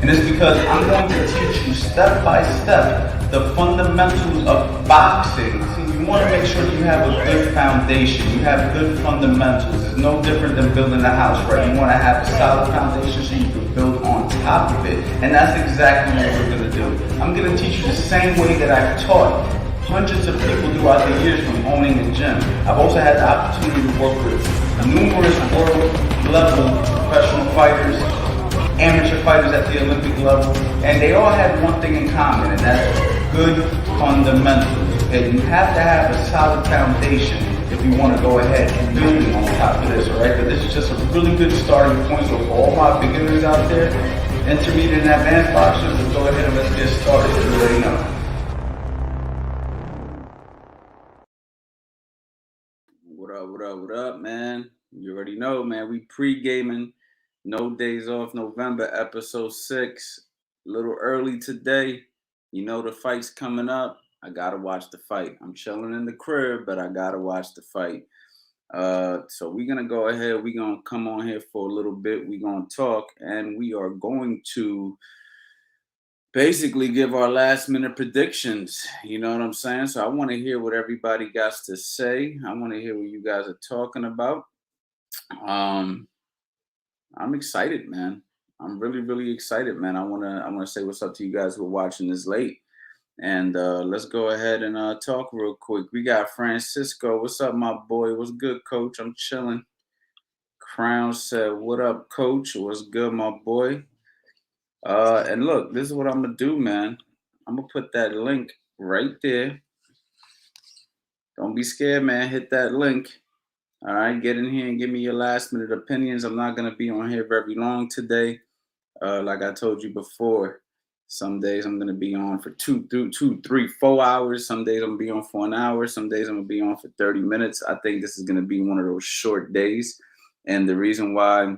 And it's because I'm going to teach you step by step the fundamentals of boxing. See, you want to make sure you have a good foundation. You have good fundamentals. It's no different than building a house, right? You want to have a solid foundation so you can build on top of it. And that's exactly what we're going to do. I'm going to teach you the same way that I've taught hundreds of people throughout the years from owning a gym. I've also had the opportunity to work with numerous world-level professional fighters, amateur fighters at the Olympic level, and they all had one thing in common, and that's good fundamentals. Okay, you have to have a solid foundation if you want to go ahead and building on top of this, all right? But this is just a really good starting point. So for all my beginners out there, intermediate and advanced boxers, let's go ahead and let's get started. You already know. What up, man? You already know, man. We pre-gaming No Days Off November, episode 6. A little early today. You know the fight's coming up. I gotta watch the fight. I'm chilling in the crib, but I gotta watch the fight. So we're gonna go ahead. We're gonna come on here for a little bit. We're gonna talk, and we are going to basically give our last minute predictions. You know what I'm saying? So I want to hear what everybody got to say. I want to hear what you guys are talking about. I'm excited, man. I'm really excited, man. I wanna say what's up to you guys who are watching this late. And let's go ahead and talk real quick. We got Francisco. What's up, my boy? What's good, coach? I'm chilling. Crown said, what up, coach? What's good, my boy? And look, this is what I'm gonna do, man. I'm gonna put that link right there. Don't be scared, man. Hit that link. All right, get in here and give me your last minute opinions. I'm not gonna be on here very long today. Like I told you before, some days I'm gonna be on for 2, 3, 4 hours. Some days I'm gonna be on for an hour. Some days I'm gonna be on for 30 minutes. I think this is gonna be one of those short days. And the reason why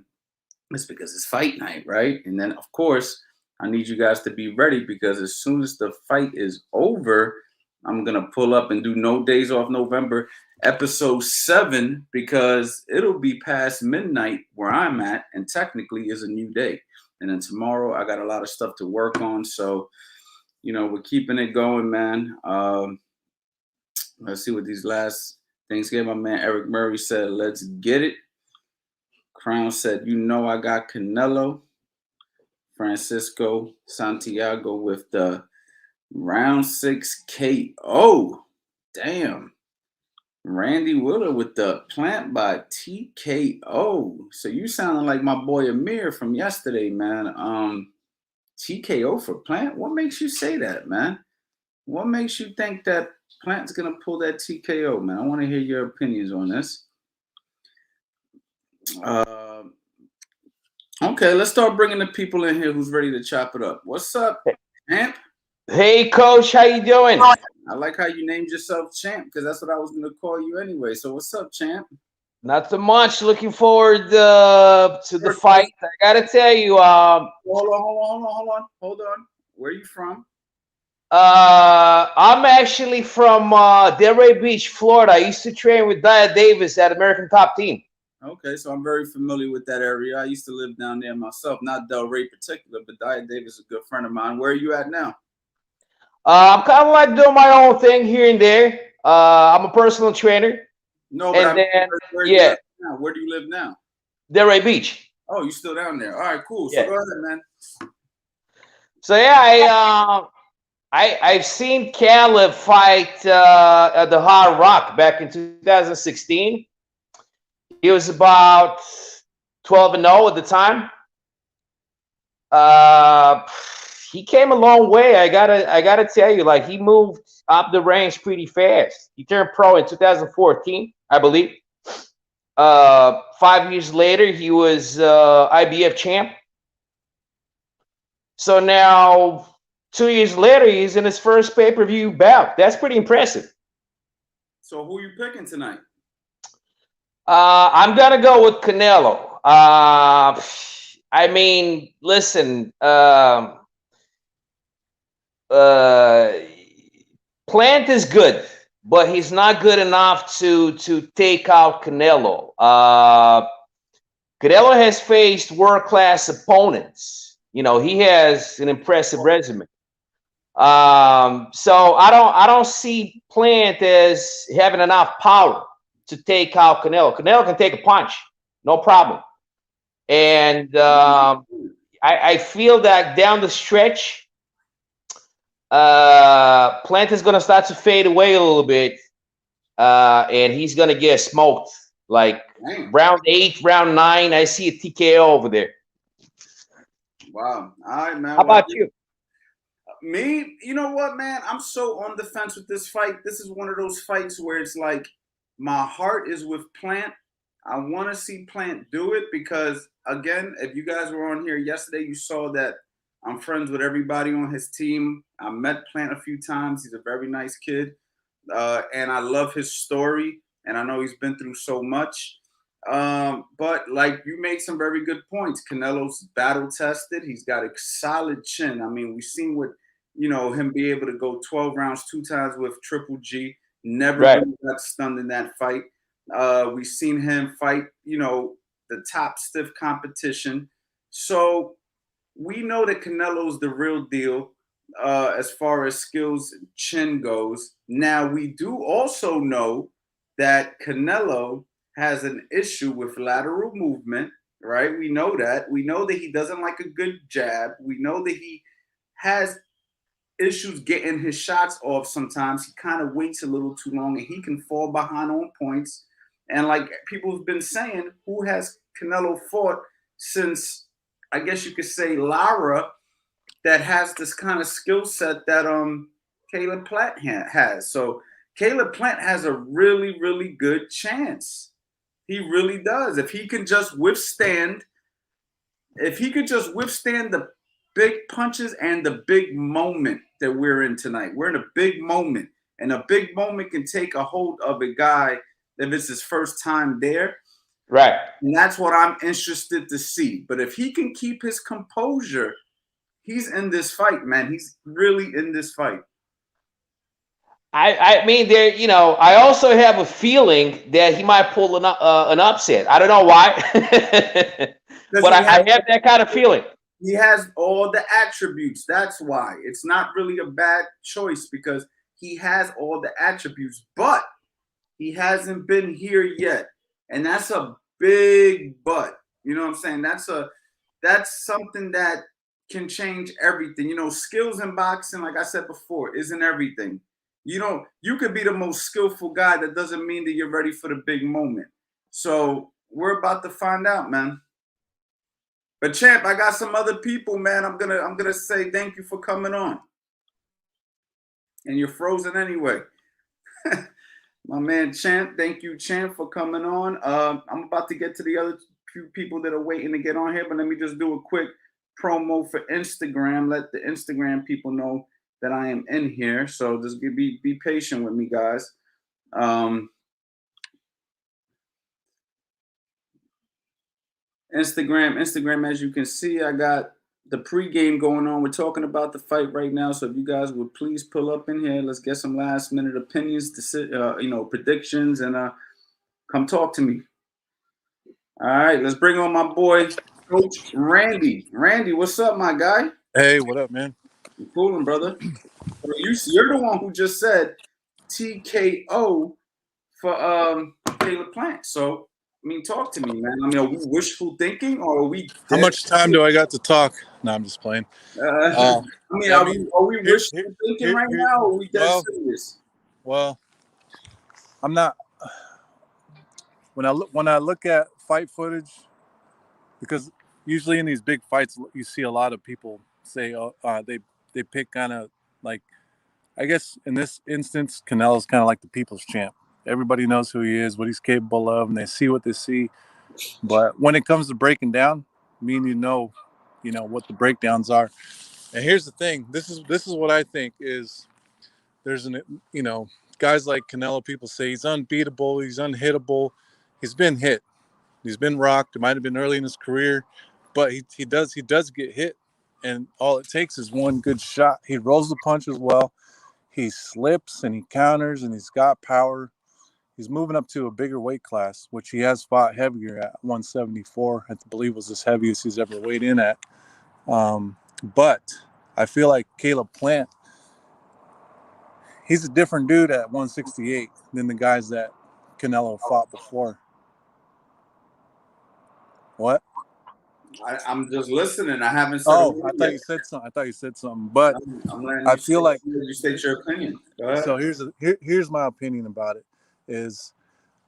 is because it's fight night, right? And then of course, I need you guys to be ready because as soon as the fight is over, I'm gonna pull up and do No Days Off November episode 7 because it'll be past midnight where I'm at, and technically is a new day. And then tomorrow I got a lot of stuff to work on, so you know we're keeping it going, man. Let's see what these last things get. My man Eric Murray said, "Let's get it." Crown said, "You know I got Canelo." Francisco Santiago with the round 6 KO. Damn. Randy Willer with the plant by TKO. So you sounding like my boy Amir from yesterday, man. TKO for Plant? What makes you say that, man? What makes you think that Plant's going to pull that TKO, man? I want to hear your opinions on this. Okay, let's start bringing the people in here who's ready to chop it up. What's up, Champ? Hey, Coach, how you doing? I like how you named yourself Champ because that's what I was going to call you anyway. So what's up, Champ? Not so much. Looking forward to the fight. I gotta tell you. Hold on. Where are you from? I'm actually from Delray Beach, Florida. I used to train with Dia Davis at American Top Team. Okay, so I'm very familiar with that area. I used to live down there myself, not Delray particular, but Dia Davis is a good friend of mine. Where are you at now? I'm kind of like doing my own thing here and there. I'm a personal trainer. No, but where do you live now? Delray Beach. Oh, you still down there? All right, cool. So go ahead, man. So yeah, I've seen Canelo fight at the Hard Rock back in 2016. He was about 12-0 at the time. He came a long way. I gotta tell you, like he moved up the ranks pretty fast. He turned pro in 2014, I believe. 5 years later, he was IBF champ. So now, 2 years later, he's in his first pay-per-view bout. That's pretty impressive. So who are you picking tonight? I'm gonna go with Canelo. I mean, listen, Plant is good, but he's not good enough to take out Canelo. Canelo has faced world-class opponents. He has an impressive resume. So I don't see Plant as having enough power to take out Canelo. Canelo can take a punch, no problem. And I feel that down the stretch, Plant is going to start to fade away a little bit, and he's going to get smoked. Like round 8, round 9, I see a TKO over there. Wow. All right, man. How about you? Me, you know what, man? I'm so on the fence with this fight. This is one of those fights where it's like my heart is with Plant. I want to see Plant do it because, again, if you guys were on here yesterday, you saw that I'm friends with everybody on his team. I met Plant a few times. He's a very nice kid. And I love his story. And I know he's been through so much. But like you made some very good points. Canelo's battle tested. He's got a solid chin. I mean, we've seen what, him be able to go 12 rounds 2 times with Triple G. Never really got stunned in that fight. We've seen him fight, the top stiff competition. So we know that Canelo's the real deal as far as skills and chin goes. Now, we do also know that Canelo has an issue with lateral movement, right? We know that. We know that he doesn't like a good jab. We know that he has issues getting his shots off sometimes. He kind of waits a little too long and he can fall behind on points. And like people have been saying, who has Canelo fought since, I guess you could say, Lara, that has this kind of skill set that Caleb Plant has. So Caleb Plant has a really, really good chance. He really does. If he could just withstand the big punches and the big moment that we're in tonight. We're in a big moment, and a big moment can take a hold of a guy if it's his first time there. Right. And that's what I'm interested to see. But if he can keep his composure, he's in this fight, man. He's really in this fight. I mean, I also have a feeling that he might pull an upset. I don't know why, but I have that kind of feeling. He has all the attributes. That's why. It's not really a bad choice because he has all the attributes, but he hasn't been here yet. And that's a big but. You know what I'm saying? That's something that can change everything. Skills in boxing, like I said before, isn't everything. You could be the most skillful guy. That doesn't mean that you're ready for the big moment. So we're about to find out, man. But Champ, I got some other people, man. I'm gonna say thank you for coming on. And you're frozen anyway. My man Champ, thank you, Champ, for coming on. I'm about to get to the other few people that are waiting to get on here, but let me just do a quick promo for Instagram. Let the Instagram people know that I am in here. So just be patient with me, guys. Instagram, as you can see, I got the pregame going on. We're talking about the fight right now. So if you guys would please pull up in here, let's get some last minute opinions, predictions, and come talk to me. All right, let's bring on my boy, Coach Randy. Randy, what's up, my guy? Hey, what up, man? You fooling, brother? You're the one who just said TKO for Caleb Plant. So, talk to me, man. Are we wishful thinking or are we? How much time do I got to talk? No, I'm just playing. Are we wishful thinking right now or are we dead serious? Well, I'm not. When I look at fight footage, because usually in these big fights, you see a lot of people say they pick kind of like, I guess in this instance, Canelo's kind of like the people's champ. Everybody knows who he is, what he's capable of, and they see what they see. But when it comes to breaking down, me and you know what the breakdowns are. And here's the thing: this is what I think is. There's guys like Canelo. People say he's unbeatable, he's unhittable. He's been hit, he's been rocked. It might have been early in his career, but he does get hit, and all it takes is one good shot. He rolls the punches well. He slips and he counters and he's got power. He's moving up to a bigger weight class, which he has fought heavier at 174. I believe was as heavy as he's ever weighed in at. But I feel like Caleb Plant, he's a different dude at 168 than the guys that Canelo fought before. What? I'm just listening. I haven't said a Oh, word I thought yet. you said something. I thought you said something. But I'm letting I you feel like state your opinion. Go ahead. so. Here's my opinion about it. Is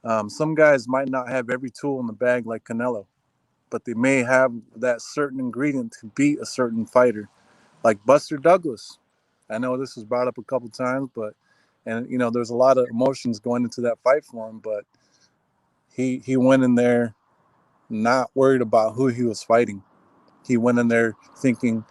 some guys might not have every tool in the bag like Canelo, but they may have that certain ingredient to beat a certain fighter, like Buster Douglas. I know this was brought up a couple times, but and there's a lot of emotions going into that fight for him, but he went in there not worried about who he was fighting. He went in there thinking,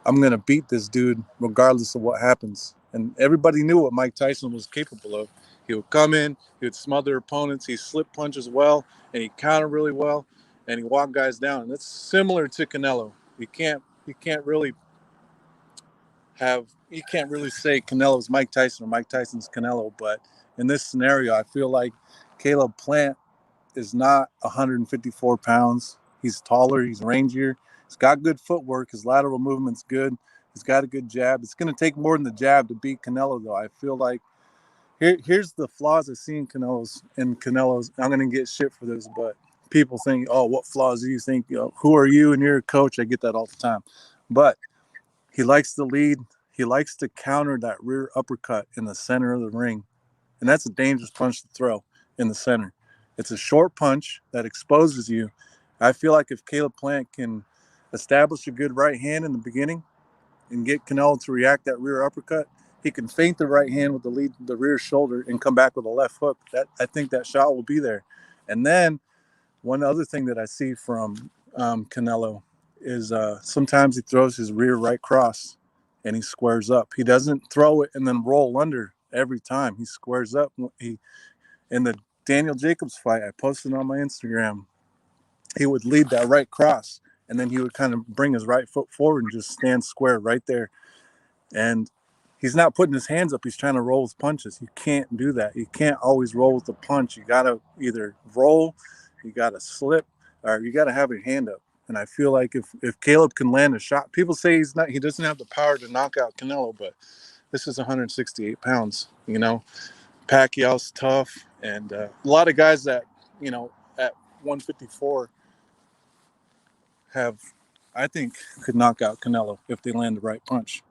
I'm going to beat this dude regardless of what happens. And everybody knew what Mike Tyson was capable of. He would come in, he would smother opponents, he slip punches well, and he countered really well, and he walked guys down. And that's similar to Canelo. You can't really say Canelo's Mike Tyson or Mike Tyson's Canelo, but in this scenario, I feel like Caleb Plant is not 154 pounds. He's taller, he's rangier, he's got good footwork, his lateral movement's good, he's got a good jab. It's going to take more than the jab to beat Canelo, though. I feel like here's the flaws I see in Canelo's. I'm going to get shit for this, but people think, oh, what flaws do you think? Who are you? And you're a coach. I get that all the time. But he likes to lead. He likes to counter that rear uppercut in the center of the ring. And that's a dangerous punch to throw in the center. It's a short punch that exposes you. I feel like if Caleb Plant can establish a good right hand in the beginning and get Canelo to react that rear uppercut, he can feint the right hand with the rear shoulder and come back with a left hook. I think that shot will be there. And then one other thing that I see from Canelo is sometimes he throws his rear right cross and he squares up. He doesn't throw it and then roll under every time. He squares up. In the Daniel Jacobs fight, I posted on my Instagram, he would lead that right cross and then he would kind of bring his right foot forward and just stand square right there. And he's not putting his hands up. He's trying to roll his punches. You can't do that. You can't always roll with the punch. You got to either roll, you got to slip, or you got to have your hand up. And I feel like if Caleb can land a shot, people say he doesn't have the power to knock out Canelo, but this is 168 pounds. Pacquiao's tough, and a lot of guys that at 154 I think, could knock out Canelo if they land the right punch.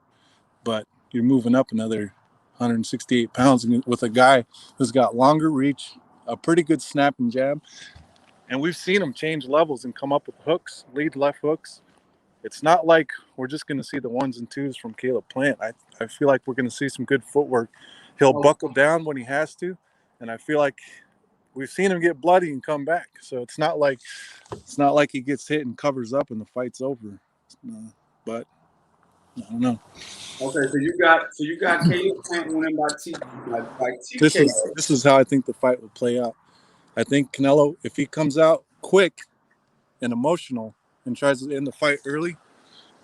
But you're moving up another 168 pounds with a guy who's got longer reach, a pretty good snap and jab. And we've seen him change levels and come up with hooks, lead left hooks. It's not like we're just going to see the ones and twos from Caleb Plant. I feel like we're going to see some good footwork. He'll buckle down when he has to. And I feel like we've seen him get bloody and come back. So it's not like he gets hit and covers up and the fight's over. But I don't know. Okay, so you got Caleb Plant winning by TKO. This is how I think the fight will play out. I think Canelo, if he comes out quick and emotional and tries to end the fight early,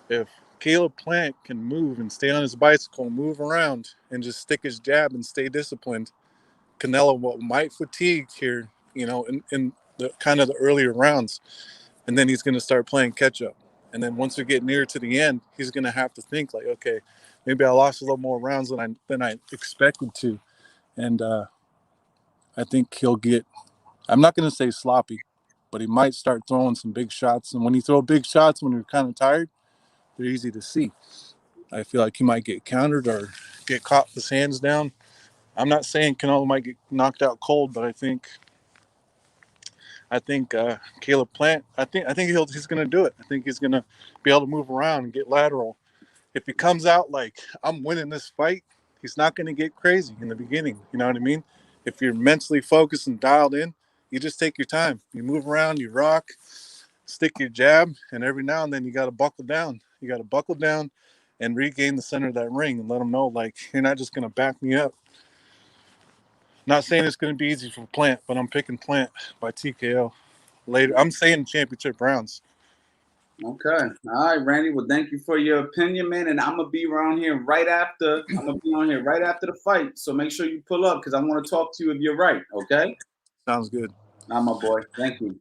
if Caleb Plant can move and stay on his bicycle, move around, and just stick his jab and stay disciplined, Canelo might fatigue here, in the kind of the earlier rounds, and then he's going to start playing catch up. And then once we get near to the end, he's going to have to think like, okay, maybe I lost a little more rounds than I expected to, and I think he'll get. I'm not going to say sloppy, but he might start throwing some big shots. And when you throw big shots when you're kind of tired, they're easy to see. I feel like he might get countered or get caught with his hands down. I'm not saying Canelo might get knocked out cold, but I think Caleb Plant. I think he's going to do it. I think he's going to be able to move around and get lateral. If he comes out like I'm winning this fight, he's not going to get crazy in the beginning. You know what I mean? If you're mentally focused and dialed in, you just take your time. You move around, you rock, stick your jab, and every now and then you got to buckle down. You got to buckle down and regain the center of that ring and let them know, like, you're not just going to back me up. Not saying it's going to be easy for Plant, but I'm picking Plant by TKO later. I'm saying championship rounds. Okay. All right, Randy. Well, thank you for your opinion, man. And I'm gonna be around here right after. I'm gonna be on here right after the fight. So make sure you pull up because I want to talk to you if you're right. Okay. Sounds good. Now, my boy. Thank you.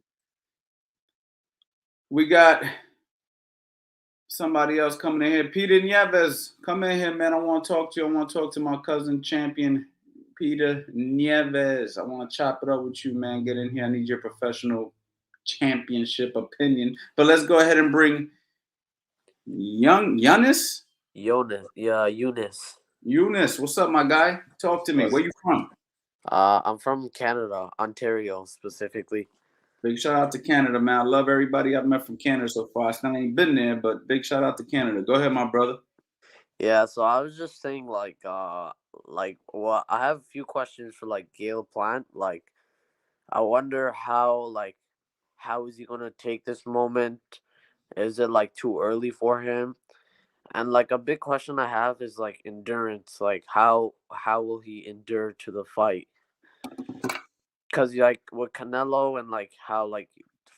We got somebody else coming in here. Peter Nieves, come in here, man. I want to talk to you. I want to talk to my cousin champion, Peter Nieves. I want to chop it up with you, man. Get in here. I need your professional championship opinion. But let's go ahead and bring Eunice. Eunice. Eunice, what's up, my guy? Talk to me. Where you from? I'm from Canada, Ontario specifically. Big shout out to Canada, man. I love everybody I've met from Canada so far. I still ain't been there, but big shout out to Canada. Go ahead, my brother. Yeah, so I was just saying, well, I have a few questions for Gail Plant. I wonder how is he gonna take this moment? Is it too early for him? And a big question I have is endurance. How will he endure to the fight? Because with Canelo and how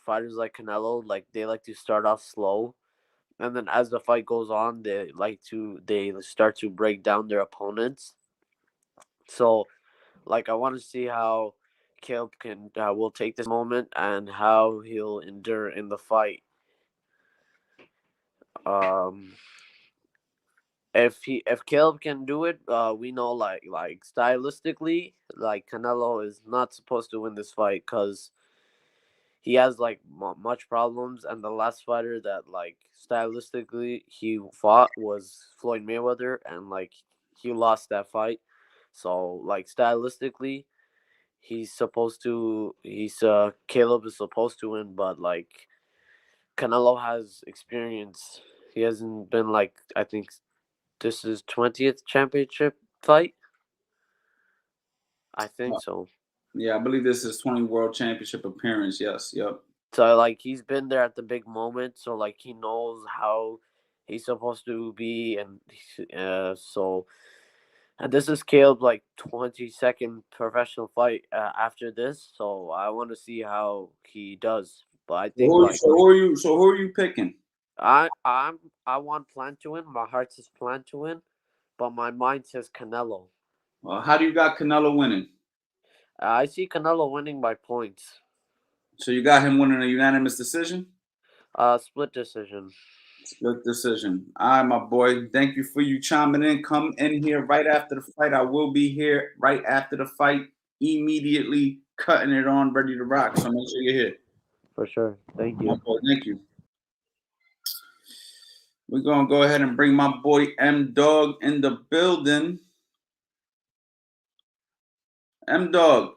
fighters like Canelo, they like to start off slow, and then as the fight goes on, they start to break down their opponents. So I want to see how Caleb will take this moment and how he'll endure in the fight. Um, if Caleb can do it, we know stylistically, Canelo is not supposed to win this fight because he has much problems, and the last fighter that stylistically he fought was Floyd Mayweather, and he lost that fight. So stylistically, Caleb is supposed to win, but Canelo has experience. He hasn't been I think this is 20th championship fight. I think so. Yeah, I believe this is 20 World Championship appearance. Yes, yep. So he's been there at the big moment, so he knows how he's supposed to be, and and this is Caleb's 22nd professional fight after this, so I want to see how he does. But I think so who are you picking? I want Plant to win. My heart says Plant to win, but my mind says Canelo. How do you got Canelo winning? I see Canelo winning by points. So you got him winning a unanimous decision? Split decision. Split decision. All right, my boy. Thank you for you chiming in. Come in here right after the fight. I will be here right after the fight, immediately cutting it on, ready to rock. So make sure you're here. For sure. Thank you. My boy, thank you. We're going to go ahead and bring my boy M Dog in the building. M Dog.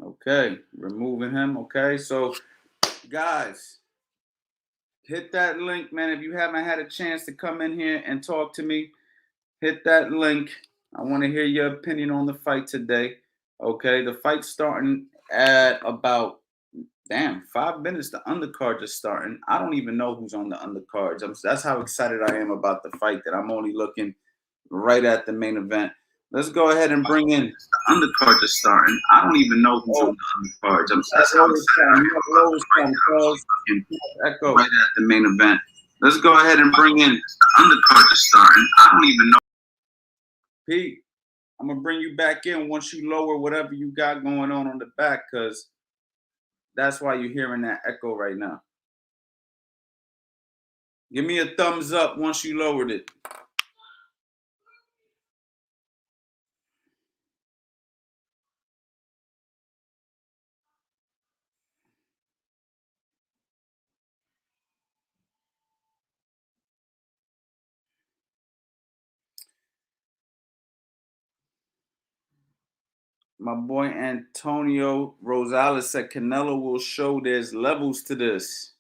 Okay, removing him. Okay, so guys, hit that link, man. If you haven't had a chance to come in here and talk to me, hit that link. I want to hear your opinion on the fight today. Okay, the fight's starting at about 5 minutes. The undercard is starting. I don't even know who's on the undercards. That's how excited I am about the fight that I'm only looking right at the main event. Let's go ahead and bring in the undercard is starting. I don't even know who's on the undercards. That's how excited I am echo right at the main event. Let's go ahead and bring in the undercard is starting. I don't even know. Pete, I'm gonna bring you back in once you lower whatever you got going on the back, because that's why you're hearing that echo right now. Give me a thumbs up once you lowered it. My boy Antonio Rosales said Canelo will show there's levels to this.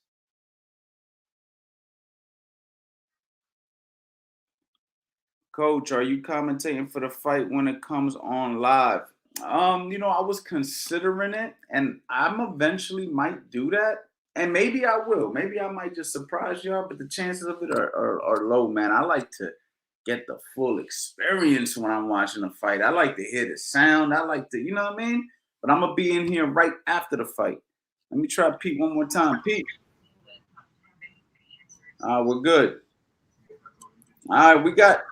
Coach, are you commentating for the fight when it comes on live? I was considering it, and I'm eventually might do that. And maybe I will. Maybe I might just surprise y'all, but the chances of it are low, man. I like to get the full experience when I'm watching a fight. I like to hear the sound. I like to, you know what I mean? But I'm going to be in here right after the fight. Let me try Pete one more time. Pete. We're good. All right, we got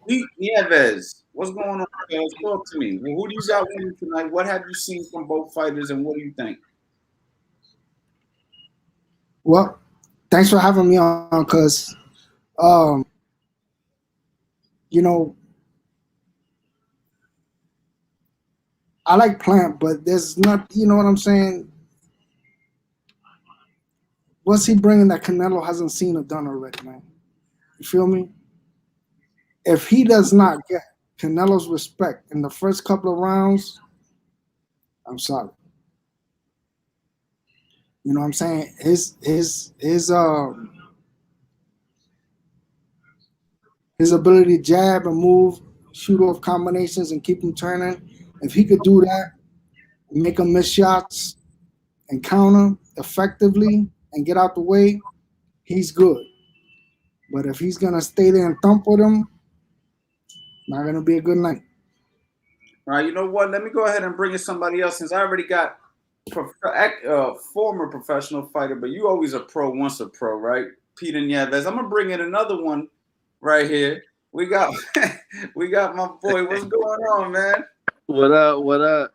Pete Nieves. What's going on, guys? Talk to me. Well, who do you got winning tonight? What have you seen from both fighters, and what do you think? Well, Thanks for having me on, cause um, you know, I like Plant, but there's not. You know what I'm saying? What's he bringing that Canelo hasn't seen or done already, man? You feel me? If he does not get Canelo's respect in the first couple of rounds, I'm sorry. You know what I'm saying? His ability to jab and move, shoot off combinations and keep him turning. If he could do that, make him miss shots and counter effectively and get out the way, he's good. But if he's gonna stay there and thump with him, not gonna be a good night. All right, you know what? Let me go ahead and bring in somebody else since I already got former professional fighter, but you always a pro, once a pro, right? Peter Nieves. I'm gonna bring in another one right here. We got we got my boy. What's going on, man? What up? What up?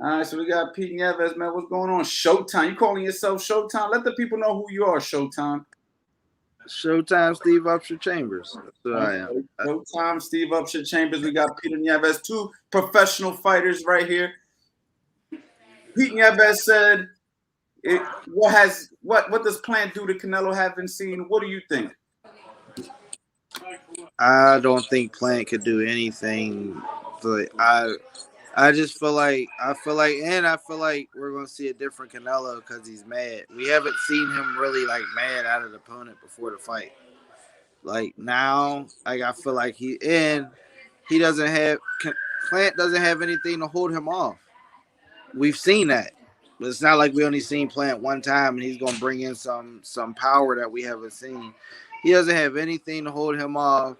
All right, so we got Pete Nieves, man. What's going on? Showtime. You calling yourself Showtime? Let the people know who you are, Showtime. Showtime, Steve Upshur Chambers. That's who I am. Showtime, Steve Upshur Chambers. We got Peter Nieves, two professional fighters right here. Pete Nieves said, what does Plant do to Canelo haven't seen? What do you think? I don't think Plant could do anything. But I just feel like we're gonna see a different Canelo because he's mad. We haven't seen him really like mad at an opponent before the fight. Like now, like I feel like he doesn't have Plant doesn't have anything to hold him off. We've seen that. But it's not like we only seen Plant one time and he's gonna bring in some power that we haven't seen. He doesn't have anything to hold him off.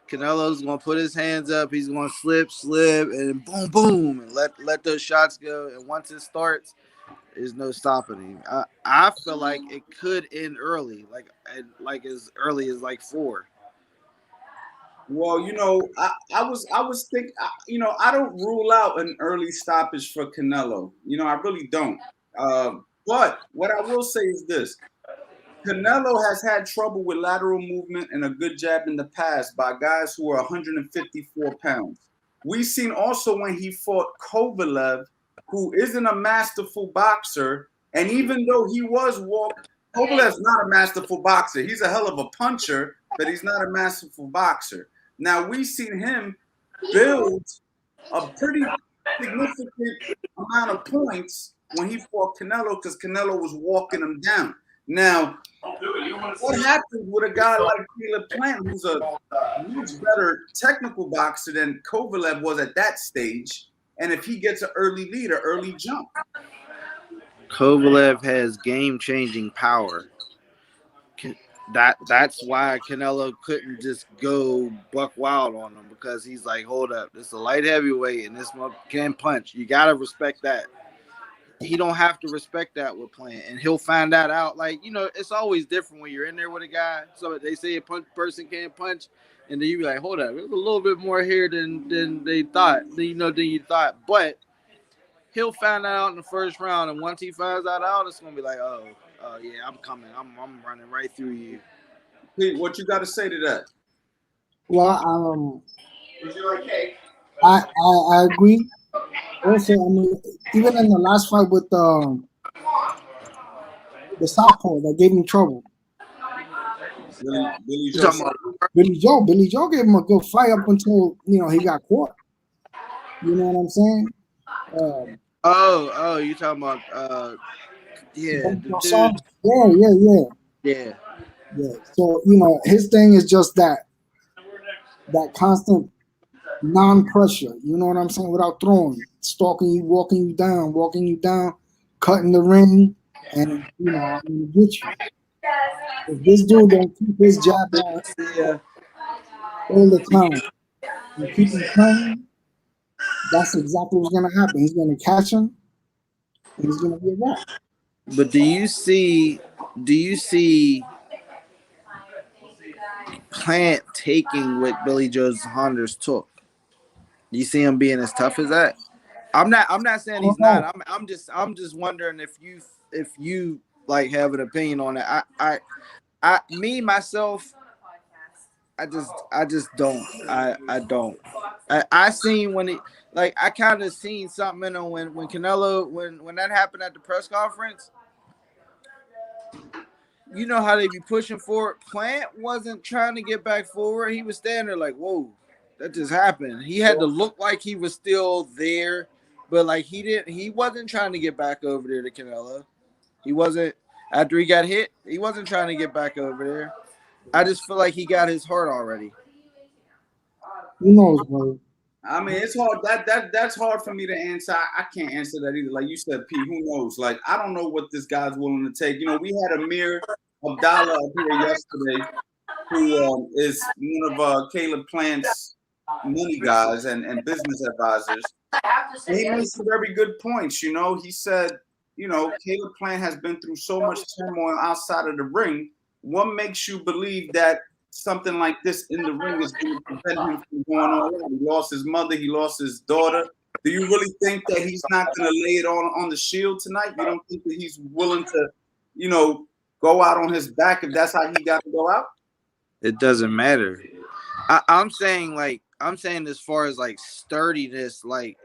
Canelo's gonna put his hands up, he's gonna slip, and boom, boom, and let those shots go. And once it starts, there's no stopping him. I feel like it could end early, like as early as like 4. Well, I was thinking, I don't rule out an early stoppage for Canelo. I really don't. But what I will say is this. Canelo has had trouble with lateral movement and a good jab in the past by guys who are 154 pounds. We've seen also when he fought Kovalev, who isn't a masterful boxer, and even though he was Kovalev's not a masterful boxer. He's a hell of a puncher, but he's not a masterful boxer. Now, we've seen him build a pretty significant amount of points when he fought Canelo because Canelo was walking him down. Now, what happens with a guy like Caleb Plant, who's a much better technical boxer than Kovalev was at that stage, and if he gets an early lead, an early jump? Kovalev has game-changing power. That's why Canelo couldn't just go buck wild on him because he's like, hold up, this is a light heavyweight and this one can punch. You gotta respect that. He don't have to respect that with Plant, and he'll find that out. Like, it's always different when you're in there with a guy. So they say a person can't punch, and then you be like, hold up, there's a little bit more here than they thought. Than you thought, but he'll find that out in the first round, and once he finds that out, it's gonna be like, oh yeah, I'm coming, I'm running right through you. Pete, what you got to say to that? Well, I agree. Also, I mean, even in the last fight with the southpaw that gave him trouble, Billy Joe gave him a good fight up until he got caught. You know what I'm saying? You talking about Yeah, yeah. So his thing is just that constant non-pressure. You know what I'm saying? Without throwing, stalking you, walking you down, cutting the ring, and I'm gonna get you. If this dude don't keep his jab on all the time and keep him coming, that's exactly what's gonna happen. He's gonna catch him, and he's gonna be a wrap. But do you see Plant taking what Billy Joe Saunders took? Do you see him being as tough as that? I'm not saying he's not. I'm just wondering if you like have an opinion on it. Me myself, I just don't. I don't. I seen when it like I kind of seen something in him when Canelo when that happened at the press conference. You know how they be pushing forward. Plant wasn't trying to get back forward. He was standing there like, whoa, that just happened. He had to look like he was still there, but like he didn't. He wasn't trying to get back over there to Canelo. He wasn't. After he got hit, he wasn't trying to get back over there. I just feel like he got his heart already. Who knows, bro? I mean, it's hard. That's hard for me to answer. I can't answer that either. Like you said, Pete, who knows? Like I don't know what this guy's willing to take. You know, we had Amir Abdallah up here yesterday, who is one of Caleb Plant's money guys and business advisors. And he made some very good points. You know, he said, you know, Caleb Plant has been through so much turmoil outside of the ring. What makes you believe that something like this in the ring is going to prevent him from going on? He lost his mother. He lost his daughter. Do you really think that he's not going to lay it on the Shield tonight? You don't think that he's willing to, you know, go out on his back if that's how he got to go out? It doesn't matter. I'm saying as far as like sturdiness, like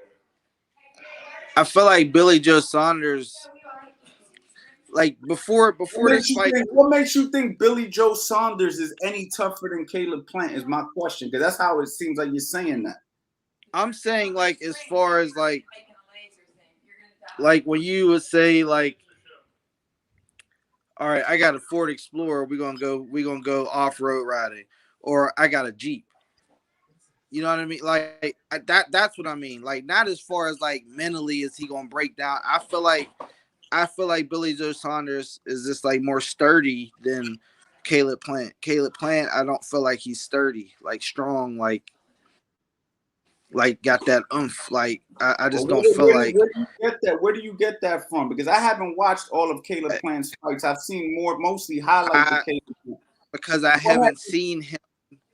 I feel like Billy Joe Saunders, like before this fight. What makes you think Billy Joe Saunders is any tougher than Caleb Plant is my question, because that's how it seems like you're saying that. I'm saying like as far as like when you would say like, all right, I got a Ford Explorer, we're gonna go off-road riding, or I got a Jeep. You know what I mean? Like that's what I mean. Like not as far as like mentally is he gonna break down. I feel like Billy Joe Saunders is just like more sturdy than Caleb Plant. Caleb Plant, I don't feel like he's sturdy, like strong, like got that oomph. Like I just don't feel like. Where do you get that? Where do you get that from? Because I haven't watched all of Caleb Plant's fights. I've seen mostly highlights of Caleb Plant. Because I haven't seen him.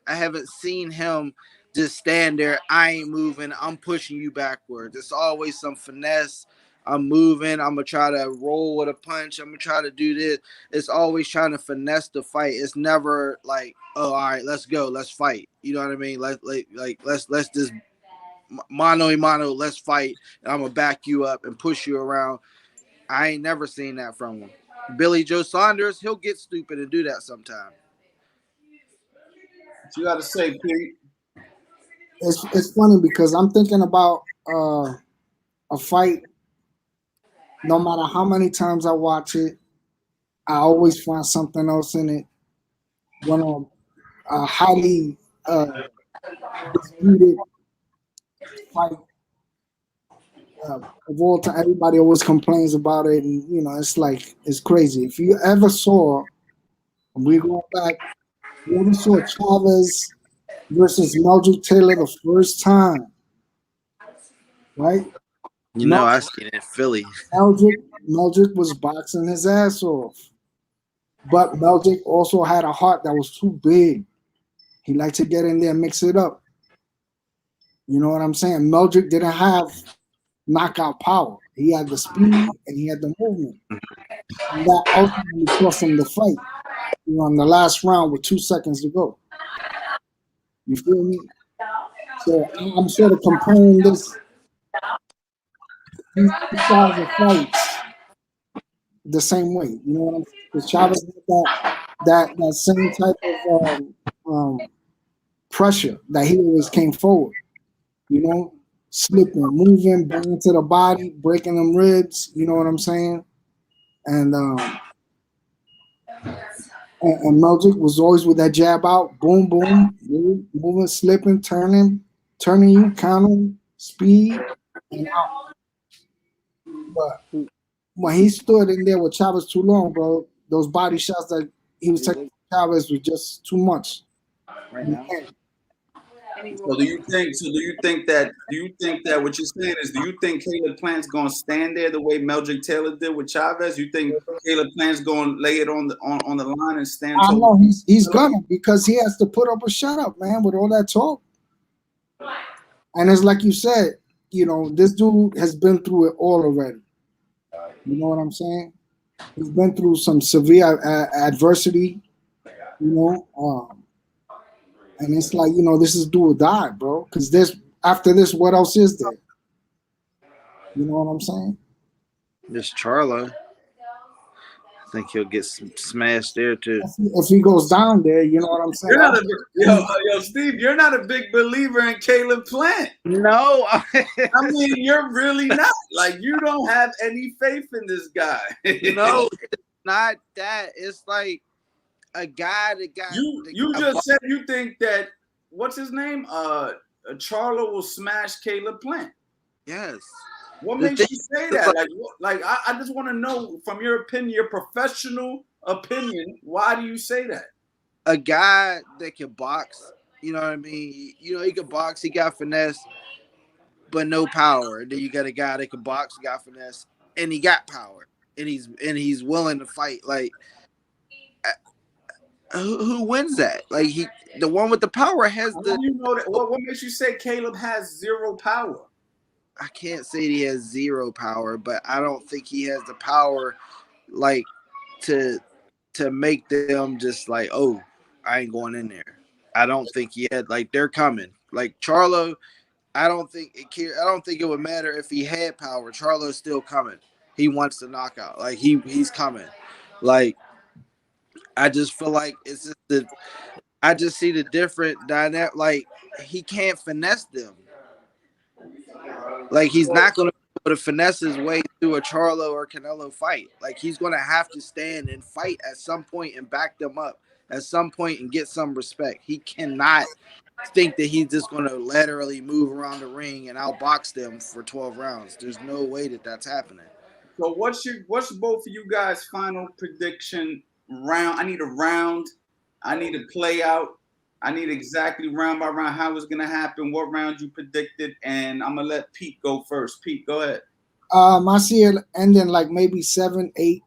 I haven't seen him just stand there. I ain't moving. I'm pushing you backwards. It's always some finesse. I'm moving. I'm going to try to roll with a punch. I'm going to try to do this. It's always trying to finesse the fight. It's never like, oh, all right, let's go. Let's fight. You know what I mean? Let's just mano a mano. Let's fight. And I'm going to back you up and push you around. I ain't never seen that from him. Billy Joe Saunders, he'll get stupid and do that sometime. What you got to say, Pete? It's funny because I'm thinking about a fight. No matter how many times I watch it, I always find something else in it. One of a highly disputed fight of all time. Everybody always complains about it, and you know it's like it's crazy. If you ever saw, we go back, you ever saw Chavez versus Meldrick Taylor the first time, right? You know, I seen it in Philly. Meldrick was boxing his ass off. But Meldrick also had a heart that was too big. He liked to get in there and mix it up. You know what I'm saying? Meldrick didn't have knockout power. He had the speed and he had the movement. And that ultimately cost him the fight. You know, in the last round with 2 seconds to go. You feel me? So I'm sort of comparing these styles of fights the same way. You know what I'm saying? Because Chavez had that same type of pressure that he always came forward. You know, slipping, moving, bringing to the body, breaking them ribs. You know what I'm saying? And Meldrick was always with that jab out, boom, boom, moving, slipping, turning you, countering, speed, and out. But when he stood in there with Chavez too long, bro, those body shots that he was taking from Chavez was just too much. Right now. So do you think that what you're saying is, do you think Caleb Plant's gonna stand there the way Meldrick Taylor did with Chavez? You think Caleb Plant's gonna lay it on the line and stand? I know he's gonna, because he has to put up or shut up, man, with all that talk. And it's like you said, you know, this dude has been through it all already. You know what I'm saying? He's been through some severe adversity. You know, and it's like, this is do or die, bro. Because after this, what else is there? You know what I'm saying? This Charlo, I think he'll get smashed there too. If he goes down there, you know what I'm saying? You're not yo, Steve. You're not a big believer in Caleb Plant. No, I mean, you're really not. Like, you don't have any faith in this guy. no, it's not that. It's like a guy that got. You just said you think that what's his name? Charlo will smash Caleb Plant. Yes. What makes you say that? I just want to know from your opinion, your professional opinion, why do you say that? A guy that can box, you know what I mean? He can box, he got finesse, but no power. Then you got a guy that can box, got finesse, and he got power, and he's willing to fight. Like, who wins that? Like, the one with the power has the. You know that. What makes you say Caleb has zero power? I can't say he has zero power, but I don't think he has the power, like, to make them just like, oh, I ain't going in there. I don't think he had, like, they're coming. Like Charlo, I don't think it would matter if he had power. Charlo's still coming. He wants to knock out. Like, he's coming. Like, I just feel like it's just I just see the different dynamic. Like, he can't finesse them. Like, he's not going to be able to finesse his way through a Charlo or Canelo fight. Like, he's going to have to stand and fight at some point and back them up at some point and get some respect. He cannot think that he's just going to laterally move around the ring and outbox them for 12 rounds. There's no way that that's happening. So what's both of you guys' final prediction round? I need a round. I need a play out. I need exactly round by round how it's gonna happen, what round you predicted, and I'm gonna let Pete go first. Pete, go ahead. I see it ending like maybe 7-8. You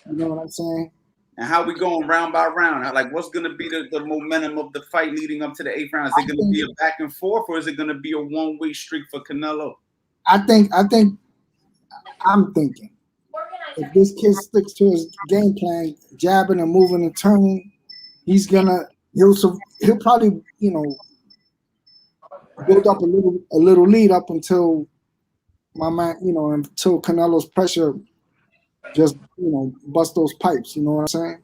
know what I'm saying? And how we going round by round? Like, what's gonna be the momentum of the fight leading up to the 8th round? Is it gonna be a back and forth, or is it gonna be a one-way streak for Canelo? I'm thinking if this kid sticks to his game plan, jabbing and moving and turning, he'll probably, build up a little lead up until my man, until Canelo's pressure just, bust those pipes. You know what I'm saying?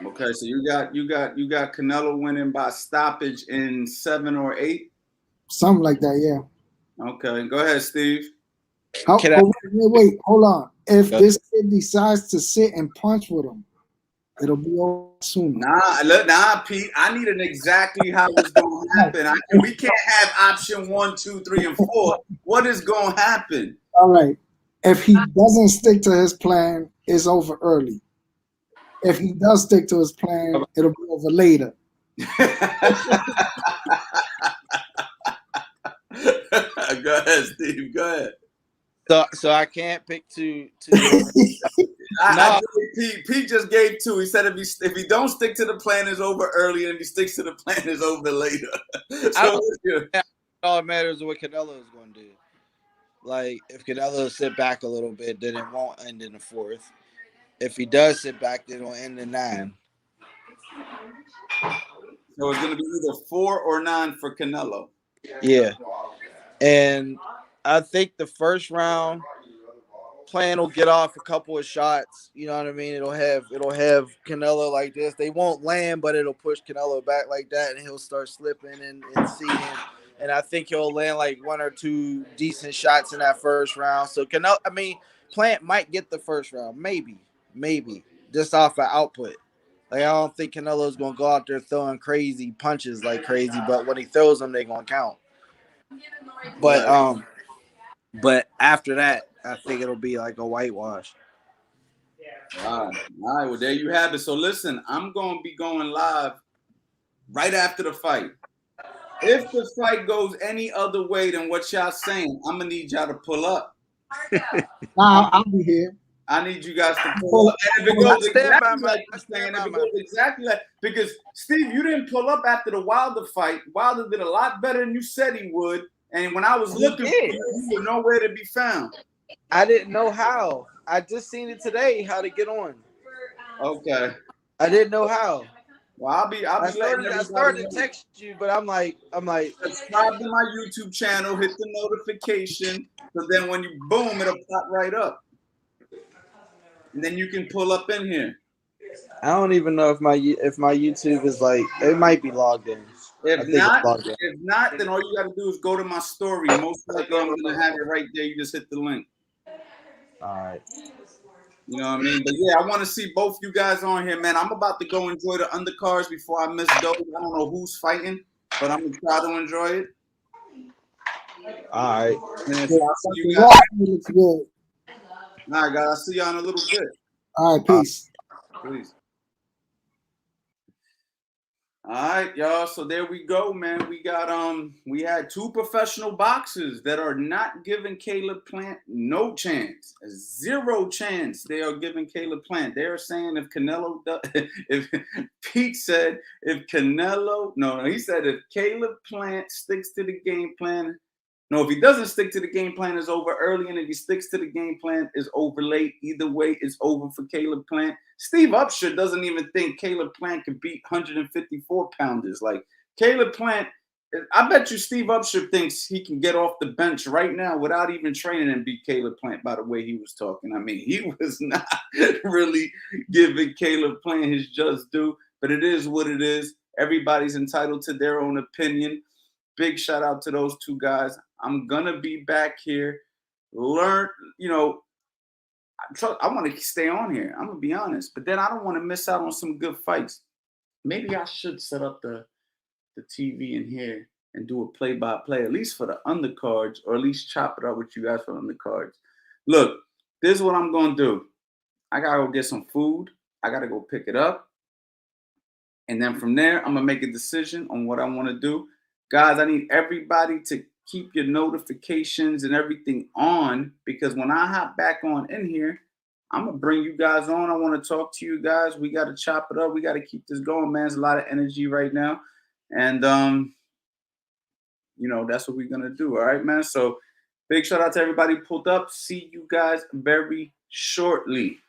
Okay, so you got Canelo winning by stoppage in 7 or 8, something like that. Yeah. Okay, go ahead, Steve. Wait, hold on. If this kid decides to sit and punch with him, it'll be over soon. Nah, Pete. I need an exactly how it's going to happen. We can't have option 1, 2, 3, and 4. What is going to happen? All right. If he doesn't stick to his plan, it's over early. If he does stick to his plan, it'll be over later. Go ahead, Steve. Go ahead. So I can't pick two. Pete just gave 2. He said if he don't stick to the plan, it's over early, and if he sticks to the plan, it's over later. All that matters is what Canelo is going to do. Like, if Canelo sit back a little bit, then it won't end in the 4th. If he does sit back, then it'll end in 9. So it's going to be either 4 or 9 for Canelo. Yeah, and I think the first round plan will get off a couple of shots. You know what I mean? It'll have Canelo like this. They won't land, but it'll push Canelo back like that, and he'll start slipping and seeing. And I think he'll land like 1 or 2 decent shots in that first round. So Plant might get the first round, maybe, just off of output. Like, I don't think Canelo's gonna go out there throwing crazy punches like crazy, but when he throws them, they're gonna count. But after that, I think it'll be like a whitewash. All right. Well, there you have it. So listen, I'm going to be going live right after the fight. If the fight goes any other way than what y'all saying, I'm going to need y'all to pull up. I'll be here. I need you guys to pull up. And if it goes exactly like because Steve, you didn't pull up after the Wilder fight. Wilder did a lot better than you said he would. And when I was looking for you were nowhere to be found. I didn't know how. I just seen it today, how to get on. Okay. I didn't know how. Well, I'll be letting everybody I started know. to text you, but I'm like, Subscribe to my YouTube channel, hit the notification, so then when you boom, it'll pop right up, and then you can pull up in here. I don't even know if my YouTube is like, it might be logged in. If I think it's not, logged in. then all you got to do is go to my story. Most likely, I'm gonna have it right there. You just hit the link. All right. You know what I mean? But yeah, I want to see both you guys on here, man. I'm about to go enjoy the undercards before I miss those. I don't know who's fighting, but I'm gonna try to enjoy it. All right. And Yeah, so I'll see you the guys. walk looks good. All right, guys. I'll see y'all in a little bit. All right, peace. Please. All right, y'all. So there we go, man. We had 2 professional boxers that are not giving Caleb Plant no chance. 0 chance they are giving Caleb Plant. They're saying if Canelo does, if Pete said if Canelo, no, he said if Caleb Plant sticks to the game plan. No, if he doesn't stick to the game plan, it's over early. And if he sticks to the game plan, it's over late. Either way, it's over for Caleb Plant. Steve Upshur doesn't even think Caleb Plant could beat 154-pounders. Like, Caleb Plant, I bet you Steve Upshur thinks he can get off the bench right now without even training and beat Caleb Plant by the way he was talking. I mean, he was not really giving Caleb Plant his just due, but it is what it is. Everybody's entitled to their own opinion. Big shout out to those 2 guys. I'm gonna be back here. Learn, I want to stay on here. I'm gonna be honest, but then I don't want to miss out on some good fights. Maybe I should set up the TV in here and do a play-by-play, at least for the undercards, or at least chop it up with you guys for the undercards. Look, this is what I'm gonna do. I gotta go get some food. I gotta go pick it up, and then from there, I'm gonna make a decision on what I want to do. Guys, I need everybody to keep your notifications and everything on, because when I hop back on in here, I'm going to bring you guys on. I want to talk to you guys. We got to chop it up. We got to keep this going, man. There's a lot of energy right now. And, that's what we're going to do. All right, man. So big shout out to everybody who pulled up. See you guys very shortly.